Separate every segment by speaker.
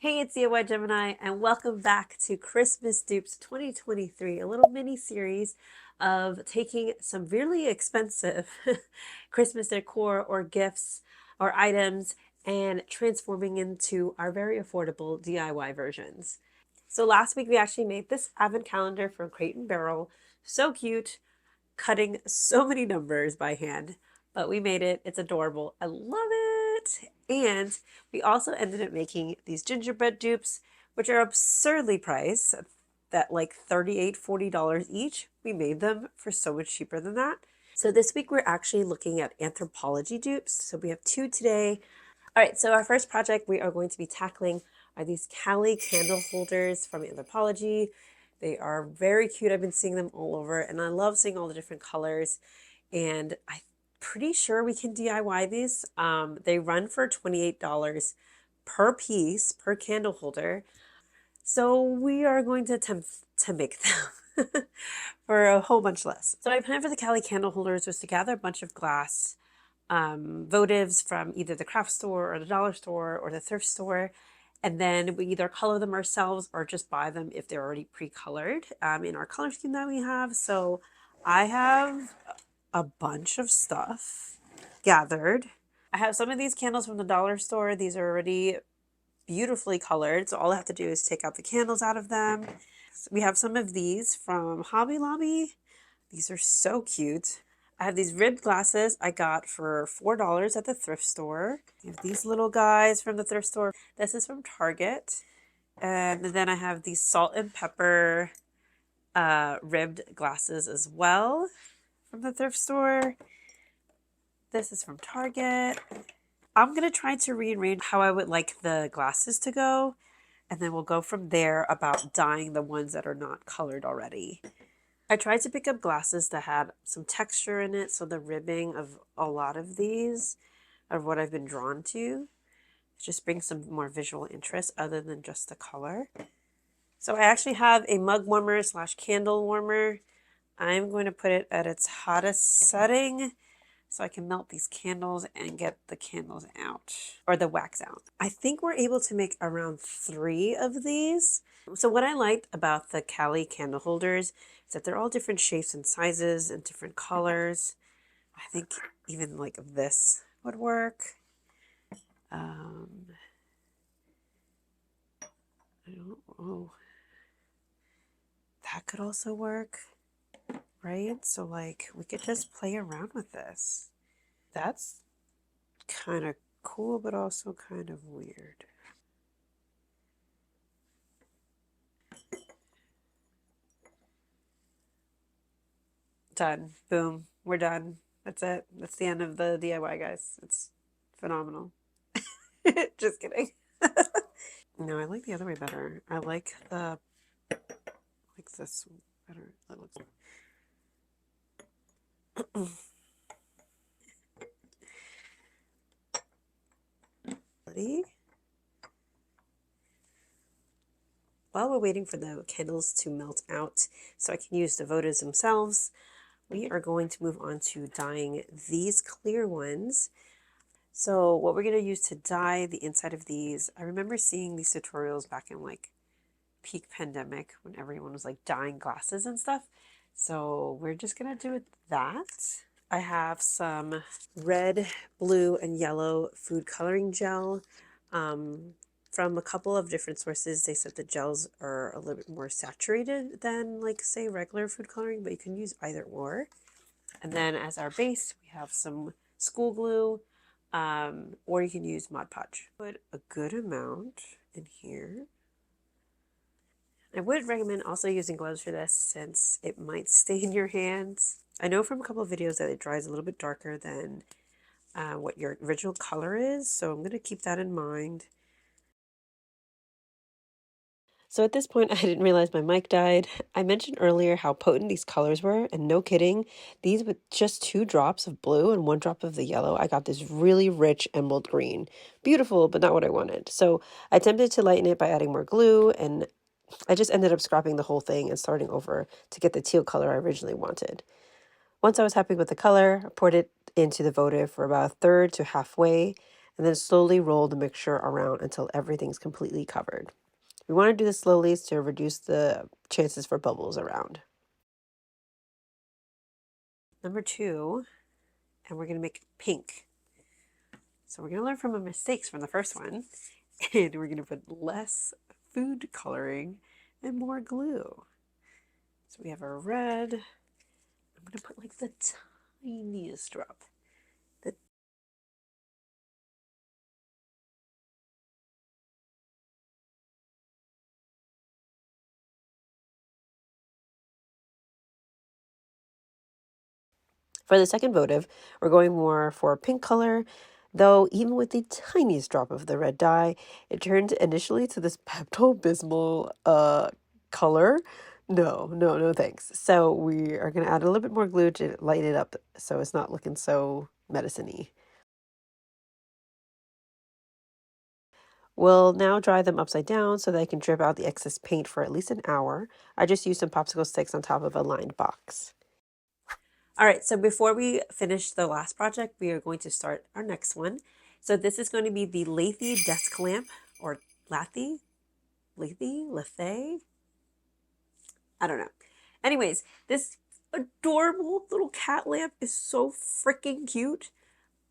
Speaker 1: Hey, it's DIY Gemini, and welcome back to Christmas Dupes 2023, a little mini series of taking some really expensive Christmas decor or gifts or items and transforming into our very affordable DIY versions. So last week we actually made this advent calendar from Crate and Barrel. So cute, cutting so many numbers by hand, but we made it. It's adorable. I love it. And we also ended up making these gingerbread dupes, which are absurdly priced, that like $38, $40 each. We made them for so much cheaper than that. So this week we're actually looking at Anthropologie dupes. So we have two today. All right, so our first project we are going to be tackling are these Calle candle holders from Anthropologie. They are very cute. I've been seeing them all over, and I love seeing all the different colors. And I'm pretty sure we can DIY these. They run for $28 per piece, per candle holder. So we are going to attempt to make them for a whole bunch less. So my plan for the Calle candle holders was to gather a bunch of glass votives from either the craft store or the dollar store or the thrift store. And then we either color them ourselves or just buy them if they're already pre-colored in our color scheme that we have. So I have a bunch of stuff gathered. I have some of these candles from the dollar store. These are already beautifully colored. So all I have to do is take out the candles out of them. So we have some of these from Hobby Lobby. These are so cute. I have these ribbed glasses I got for $4 at the thrift store. I have these little guys from the thrift store. This is from Target. And then I have these salt and pepper ribbed glasses as well from the thrift store. This is from Target. I'm going to try to rearrange how I would like the glasses to go. And then we'll go from there about dyeing the ones that are not colored already. I tried to pick up glasses that had some texture in it, so the ribbing of a lot of these are what I've been drawn to. It just brings some more visual interest other than just the color. So I actually have a mug warmer / candle warmer. I'm going to put it at its hottest setting so I can melt these candles and get the candles out, or the wax out. I think we're able to make around 3 of these. So what I liked about the Calle candle holders is that they're all different shapes and sizes and different colors. I think even like this would work. I don't know. That could also work, right? So like we could just play around with this. That's kind of cool, but also kind of weird. Done. Boom. We're done. That's it. That's the end of the DIY, guys. It's phenomenal. Just kidding. No, I like the other way better. I like this better. That looks. Ready? While we're waiting for the candles to melt out so I can use the votives themselves, we are going to move on to dyeing these clear ones. So what we're going to use to dye the inside of these, I remember seeing these tutorials back in like peak pandemic when everyone was like dyeing glasses and stuff. So we're just going to do it that. I have some red, blue, and yellow food coloring gel. From a couple of different sources, they said the gels are a little bit more saturated than like say regular food coloring, but you can use either or. And then as our base, we have some school glue, or you can use Mod Podge. Put a good amount in here. I would recommend also using gloves for this since it might stain your hands. I know from a couple of videos that it dries a little bit darker than what your original color is, so I'm going to keep that in mind. So at this point, I didn't realize my mic died. I mentioned earlier how potent these colors were, and no kidding, these with just 2 drops of blue and 1 drop of the yellow, I got this really rich emerald green. Beautiful, but not what I wanted. So I attempted to lighten it by adding more glue, and I just ended up scrapping the whole thing and starting over to get the teal color I originally wanted. Once I was happy with the color, I poured it into the votive for about 1/3 to halfway, and then slowly roll the mixture around until everything's completely covered. We want to do this slowly to reduce the chances for bubbles around. Number 2, and we're going to make pink. So we're going to learn from our mistakes from the first one, and we're going to put less food coloring and more glue. So we have our red. I'm going to put like the tiniest drop. For the second votive, we're going more for a pink color, though even with the tiniest drop of the red dye, it turned initially to this Pepto-Bismol color. No, thanks. So we are going to add a little bit more glue to light it up so it's not looking so medicine-y. We'll now dry them upside down so that I can drip out the excess paint for at least an hour. I just used some popsicle sticks on top of a lined box. All right, so before we finish the last project, we are going to start our next one. So this is going to be the Lathey desk lamp, or Lathey? Lathey? I don't know. Anyways, this adorable little cat lamp is so freaking cute,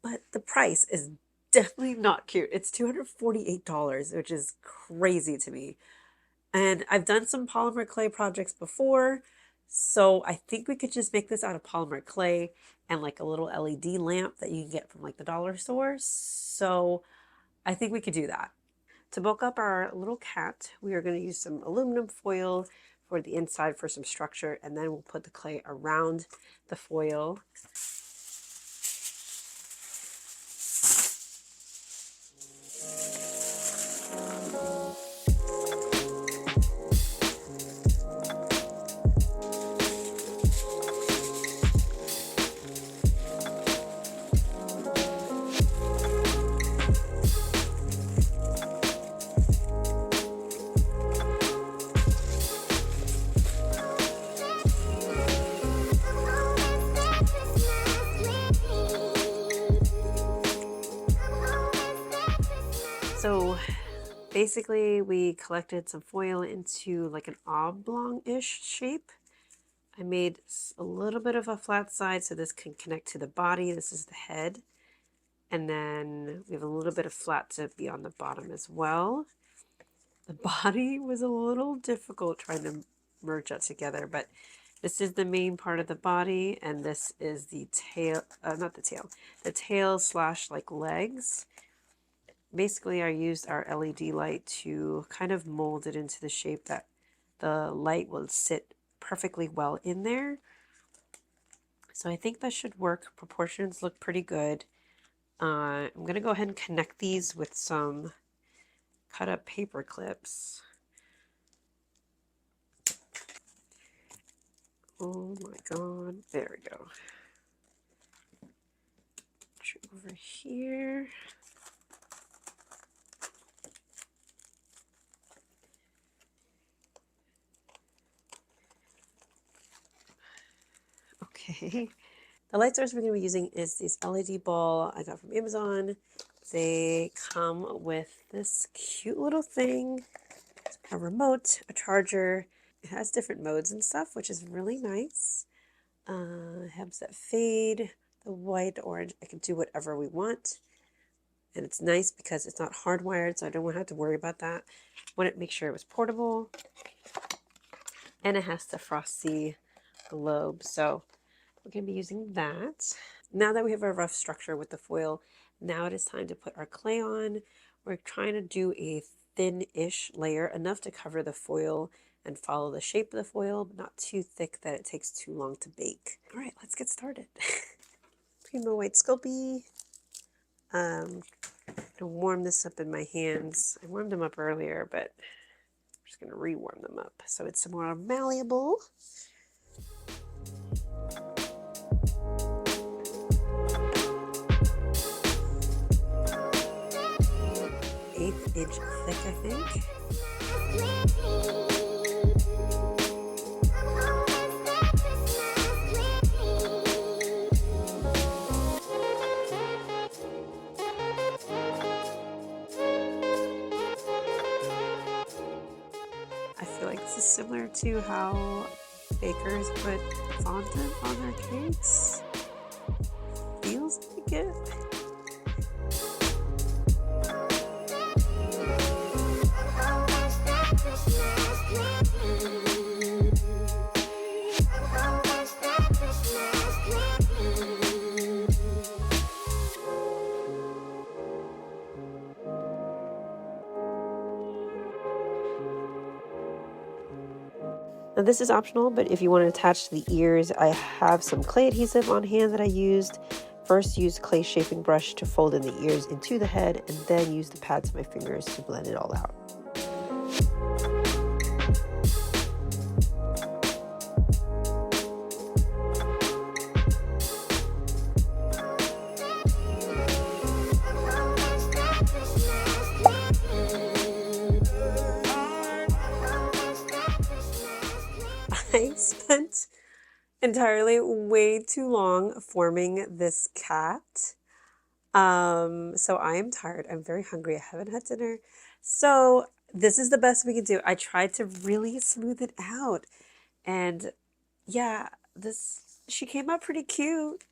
Speaker 1: but the price is definitely not cute. It's $248, which is crazy to me. And I've done some polymer clay projects before, so I think we could just make this out of polymer clay and like a little LED lamp that you can get from like the dollar store. So I think we could do that. To bulk up our little cat, we are going to use some aluminum foil for the inside for some structure, and then we'll put the clay around the foil. So basically we collected some foil into like an oblong-ish shape. I made a little bit of a flat side so this can connect to the body. This is the head. And then we have a little bit of flat to be on the bottom as well. The body was a little difficult trying to merge that together, but this is the main part of the body, and this is the tail, not the tail, the tail slash like legs. Basically, I used our LED light to kind of mold it into the shape that the light will sit perfectly well in there. So I think that should work. Proportions look pretty good. I'm going to go ahead and connect these with some cut up paper clips. Oh my god, there we go. Over here. Okay. The light source we're going to be using is this LED ball I got from Amazon. They come with this cute little thing, a remote, a charger. It has different modes and stuff, which is really nice. It has that fade, the white, orange. I can do whatever we want. And it's nice because it's not hardwired, so I don't want to have to worry about that. I want to make sure it was portable. And it has the frosty globe, so we're going to be using that. Now that we have our rough structure with the foil, now it is time to put our clay on. We're trying to do a thin-ish layer, enough to cover the foil and follow the shape of the foil, but not too thick that it takes too long to bake. All right, let's get started. Primo White Sculpey. I'm going to warm this up in my hands. I warmed them up earlier, but I'm just going to re-warm them up so it's more malleable. 1/8 inch thick, I think. feel like this is similar to how bakers put fondant on their cakes. Feels like it. Now this is optional, but if you want to attach the ears, I have some clay adhesive on hand that I used. First, use clay shaping brush to fold in the ears into the head, and then use the pads of my fingers to blend it all out. I spent entirely way too long forming this cat. So I am tired. I'm very hungry. I haven't had dinner. So this is the best we can do. I tried to really smooth it out. And yeah, she came out pretty cute.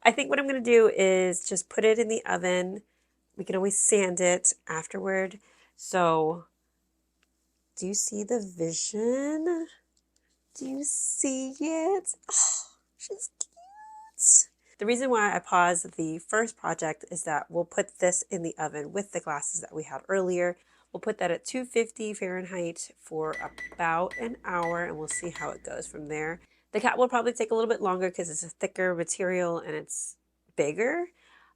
Speaker 1: I think what I'm going to do is just put it in the oven. We can always sand it afterward. So do you see the vision? Do you see it? Oh, she's cute. The reason why I paused the first project is that we'll put this in the oven with the glasses that we had earlier. We'll put that at 250 Fahrenheit for about an hour, and we'll see how it goes from there. The cat will probably take a little bit longer because it's a thicker material and it's bigger.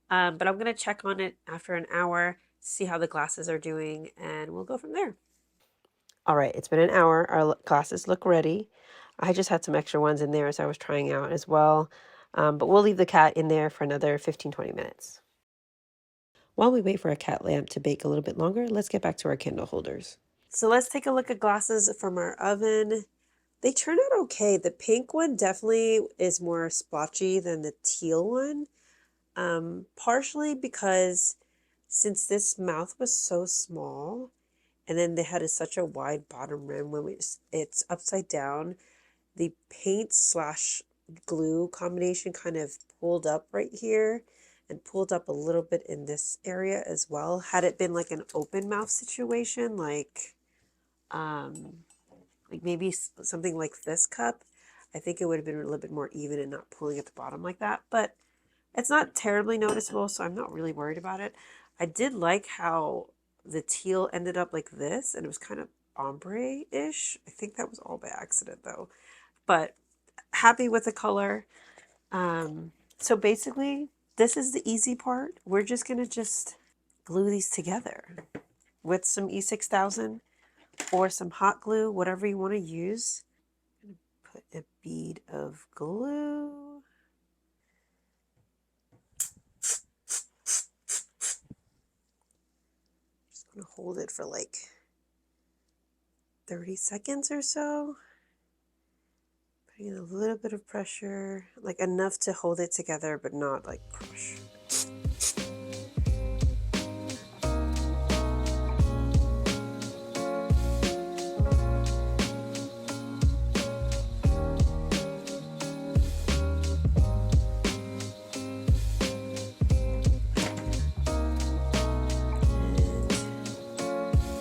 Speaker 1: But I'm going to check on it after an hour, see how the glasses are doing, and we'll go from there. All right, it's been an hour. Our glasses look ready. I just had some extra ones in there as I was trying out as well. But we'll leave the cat in there for another 15-20 minutes. While we wait for our cat lamp to bake a little bit longer, let's get back to our candle holders. So let's take a look at glasses from our oven. They turn out okay. The pink one definitely is more splotchy than the teal one. Partially because since this mouth was so small, and then they had such a wide bottom rim when it's upside down, the paint / glue combination kind of pulled up right here and pulled up a little bit in this area as well. Had it been like an open mouth situation, like maybe something like this cup, I think it would have been a little bit more even and not pulling at the bottom like that. But it's not terribly noticeable, so I'm not really worried about it. I did like how the teal ended up like this, and it was kind of ombre-ish. I think that was all by accident though. But happy with the color. So basically, this is the easy part. We're just going to glue these together with some E6000 or some hot glue, whatever you want to use. I'm going to put a bead of glue. Just going to hold it for like 30 seconds or so. Putting a little bit of pressure, like enough to hold it together, but not like crush.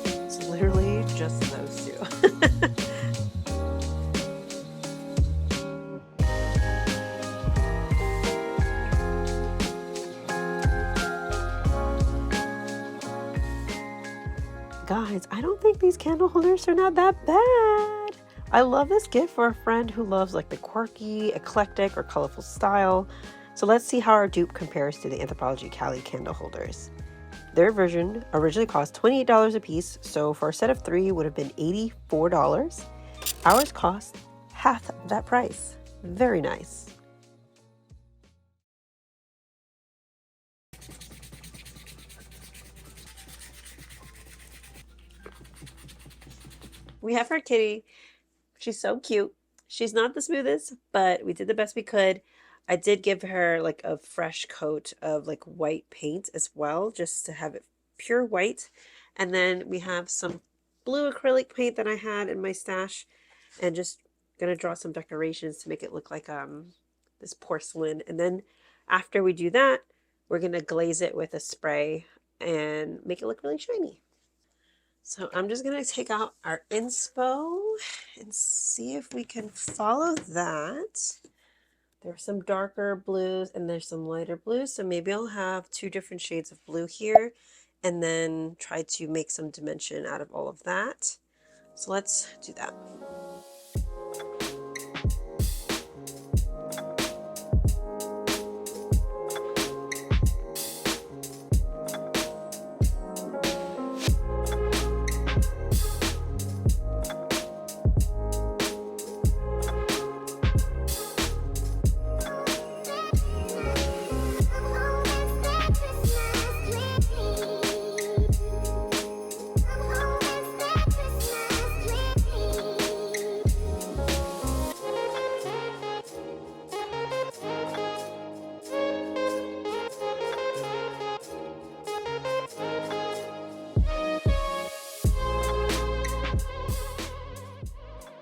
Speaker 1: And it's literally just those two. Guys, I don't think these candle holders are not that bad. I love this gift for a friend who loves like the quirky, eclectic, or colorful style. So let's see how our dupe compares to the Anthropologie Calle candle holders. Their version originally cost $28 a piece, so for a set of 3 would have been $84. Ours cost half that price. Very nice. We have our kitty. She's so cute. She's not the smoothest, but we did the best we could. I did give her like a fresh coat of like white paint as well, just to have it pure white. And then we have some blue acrylic paint that I had in my stash, and just gonna draw some decorations to make it look like this porcelain. And then after we do that, we're gonna glaze it with a spray and make it look really shiny. So I'm just gonna take out our inspo and see if we can follow that. There's some darker blues and there's some lighter blues. So maybe I'll have 2 different shades of blue here and then try to make some dimension out of all of that. So let's do that.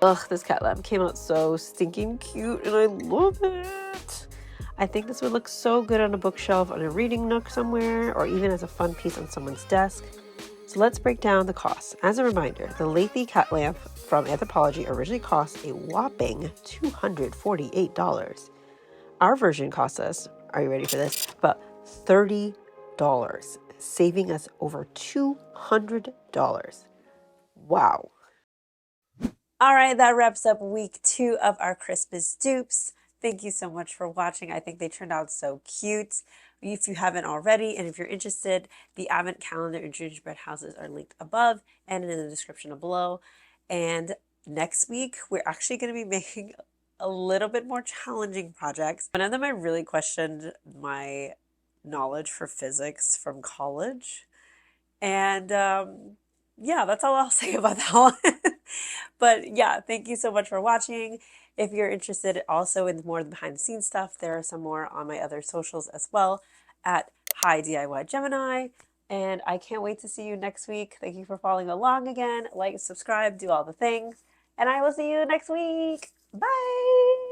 Speaker 1: Ugh, this cat lamp came out so stinking cute and I love it. I think this would look so good on a bookshelf, on a reading nook somewhere, or even as a fun piece on someone's desk. So let's break down the costs. As a reminder, the Lathey cat lamp from Anthropologie originally cost a whopping $248. Our version cost us, are you ready for this, about $30, saving us over $200. Wow. All right, that wraps up week 2 of our Christmas dupes. Thank you so much for watching. I think they turned out so cute. If you haven't already, and if you're interested, the advent calendar and gingerbread houses are linked above and in the description below. And next week, we're actually going to be making a little bit more challenging projects. One of them, I really questioned my knowledge for physics from college. And yeah, that's all I'll say about that one. But yeah, thank you so much for watching. If you're interested also in more behind the scenes stuff, there are some more on my other socials as well at Hi DIY Gemini. And I can't wait to see you next week. Thank you for following along again. Like, subscribe, do all the things. And I will see you next week. Bye.